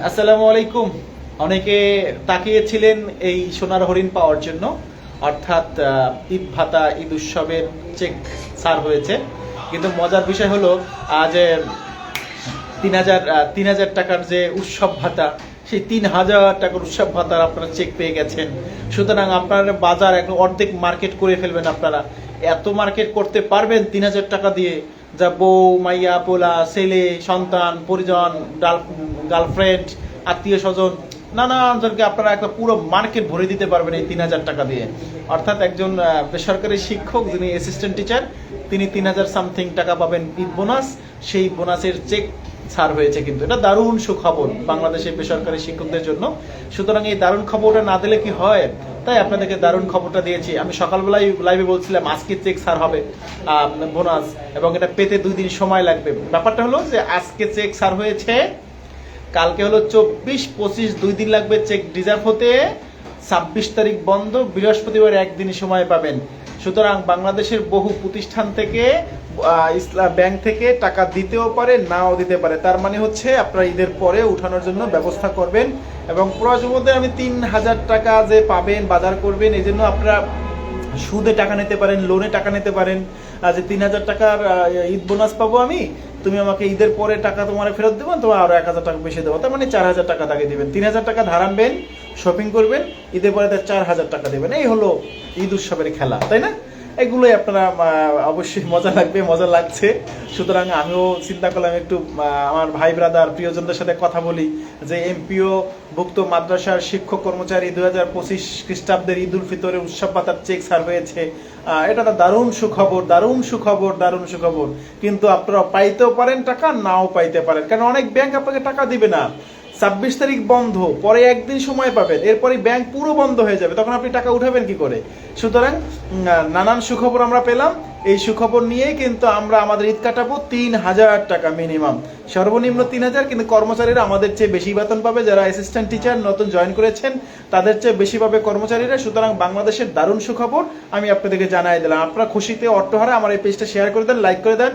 আসসালামু আলাইকুম। অনেকে তাকিয়েছিলেন এই সোনার হরিণ পাওয়ার জন্য, অর্থাৎ ঈদ ভাতা, ঈদ উৎসবের চেক ছাড় হয়েছে। কিন্তু মজার বিষয় হলো যে ৩,০০০ টাকার যে উৎসব ভাতা, সেই ৩,০০০ টাকার উৎসব ভাতার আপনারা চেক পেয়ে গেছেন। সুতরাং আপনারা বাজার এখন অর্ধেক মার্কেট করে ফেলবেন। আপনারা এত মার্কেট করতে পারবেন ৩,০০০ টাকা দিয়ে, যা বউ, মাইয়া, পোলা, ছেলে, সন্তান, পরিজন, গার্লফ্রেন্ড, আত্মীয় স্বজন, নানাজনকে আপনারা একটা পুরো মার্কেট ভরে দিতে পারবেন এই ৩,০০০ টাকা দিয়ে। অর্থাৎ একজন বেসরকারি শিক্ষক যিনি অ্যাসিস্ট্যান্ট টিচার, তিনি ৩,০০০ সামথিং টাকা পাবেন ঈদ বোনাস। সেই বোনাসের চেক ছাড় হয়েছে। কিন্তু এটা দারুণ সুখবর বাংলাদেশের বেসরকারি শিক্ষকদের জন্য। সুতরাং এই দারুণ খবরটা না দিলে কি হয়, তাই আপনাদেরকে দারুণ খবরটা দিয়েছি। আমি সকালবেলায় লাইভে বলছিলাম আজকে চেক ছাড় হবে বোনাস, এবং এটা পেতে 2 দিন সময় লাগবে। ব্যাপারটা হলো যে আজকে চেক ছাড় হয়েছে, কালকে হলো 24-25, 2 দিন লাগবে চেক রিজার্ভ হতে। 26 তারিখ বন্ধ, বৃহস্পতিবার 1 দিন সময় পাবেন। সুতরাং বাংলাদেশের বহু প্রতিষ্ঠান থেকে, ইসলাম ব্যাংক থেকে টাকা দিতেও পারে, নাও দিতে পারে। তার মানে হচ্ছে আপনারা ঈদের পরে উঠানোর জন্য ব্যবস্থা করবেন। এবং প্রয়োজন মধ্যে আমি 3,০০০ টাকা যে পাবেন, বাজার করবেন, এই জন্য আপনারা সুদে টাকা নিতে পারেন, লোনে টাকা নিতে পারেন। যে 3,০০০ টাকার ঈদ বোনাস পাবো আমি, তুমি আমাকে ঈদের পরে টাকা তোমার ফেরত দেবো, তোমার আরো 1,000 টাকা বেশি দেবো, তার মানে 4,000 টাকা তাকে দিবেন। 3,000 টাকা ধার আনবেন, শপিং করবেন, ঈদের পরে তার 4,000 টাকা দেবেন। এই হলো ঈদ উৎসবের খেলা, তাই না? এগুলোই আপনারা অবশ্যই মজা লাগবে, মজা লাগছে। সুতরাং আমিও চিন্তা করলাম একটু আমার ভাই ব্রাদার প্রিয়জনদের সাথে কথা বলি যে এমপিও ভুক্ত মাদ্রাসার শিক্ষক কর্মচারী 2025 খ্রিস্টাব্দের ঈদ উল ফিতরের উৎসব ভাতার চেক ছাড় হয়েছে। এটা তো দারুণ সুখবর, দারুণ সুখবর, দারুণ সুখবর। কিন্তু আপনারা পাইতেও পারেন টাকা, নাও পাইতে পারেন, কারণ অনেক ব্যাংক আপনাকে টাকা দিবে না। 26 তারিখ বন্ধ, পরে 1 দিন সময় পাবেন, এরপরে ব্যাংক পুরো বন্ধ হয়ে যাবে, তখন আপনি টাকা উঠাবেন কি করে? সুতরাং নানান সুখবর আমরা পেলাম। এই সুখবর নিয়েই কিন্তু আমরা আমাদের ঈদ কাটাবো। 3,০০০ টাকা মিনিমাম, সর্বনিম্ন 3,০০০, কিন্তু কর্মচারীরা আমাদের চেয়ে বেশি বেতন পাবে। যারা অ্যাসিস্ট্যান্ট টিচার নতুন জয়েন করেছেন তাদের চেয়ে বেশি পাবে কর্মচারীরা। সুতরাং বাংলাদেশের দারুণ সুখবর আমি আপনাদেরকে জানাই দিলাম। আপনারা খুশিতে অট্টহারা আমার এই পেজটা শেয়ার করে দেন, লাইক করে দেন।